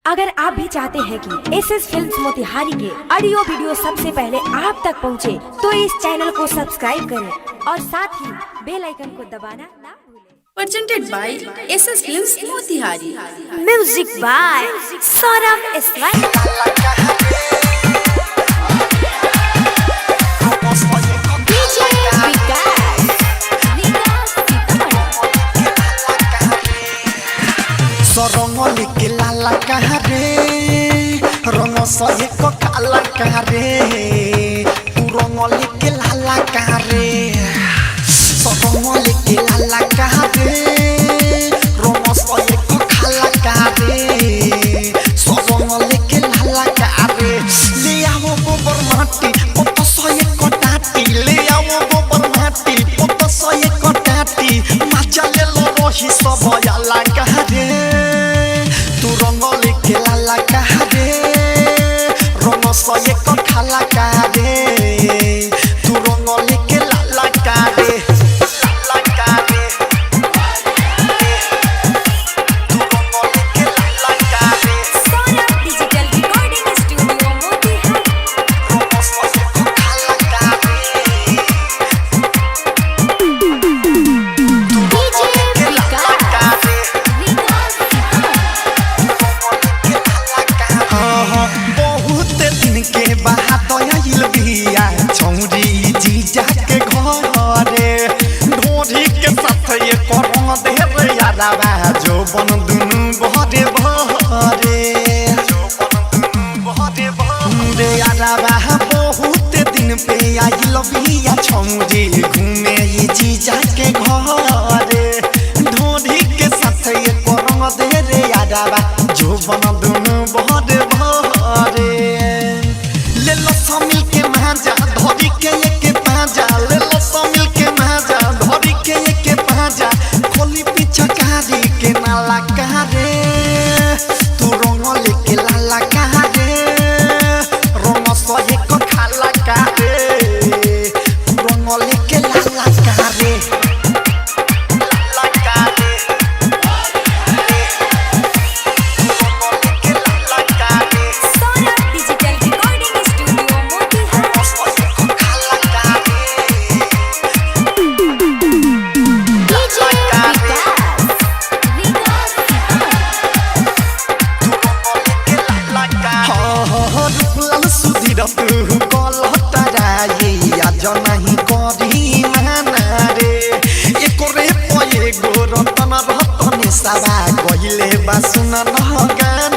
अगर आप भी चाहते हैं कि एसएस फिल्म्स मोतिहारी के ऑडियो वीडियो सबसे पहले आप तक पहुंचे, तो इस चैनल को सब्सक्राइब करें और साथ ही बेल आइकन को दबाना ना भूलें। Presented by SS Films Motihari. Music by Saurabh Ismail. रंगोली के लाला कहा रे रंग सहे को काला कहा रे तू रंगोली के लाला कहा रे रंगोली के लाला कहा रे रंग सहे को काला कहा रे रंगोली के लाला कहा रे ले आओ गोबर माटी पत्ता सहे को टाटी ले आओ गोबर माटी पत्ता सहे को टाटी मजा ले लो रोही सब याला कहा रे रंगोली के लाला कहा रे रंग सये को खाला कहा रे तू रंगोली के लाला कहा रे लाला कहा रे तू रंगोली के लाला कहा रे Saurabh digital recording studio Motihari. रंग सये को खाला कहा रे तू रंगोली के लाला कहा रे बहुत दिन के बाद आइल बिया छौरी जीजा के घरे ढोरी के साथ ये करम दे रे याराबा जो बन दुनु बहरे बहरे जो बन दुनु बहरे बहरे याराबा बहुत दिन पे आइल बिया छौरी घूमे ये जीजा के घरे ढोरी के साथ ये करम दे रे याराबा जो बन दुनु बहरे बहरे ले लो शामिल के मांजा धोरी के एक पांजा ले लो शामिल के मांजा धोरी के एक पांजा खोली पीछा कारी के नाला कहा रे तू रंगोली के लाला कहा रे रंग सये को खाला कहा रे तू रंगोली के लाला कहा रे लाला कहा रे रंगोली के लाला कहा रे Saurabh digital recording studio Motihari. नहीं करी माना रे एको रे पये गो रतन रतन सवा कहिले बा सुन न गाना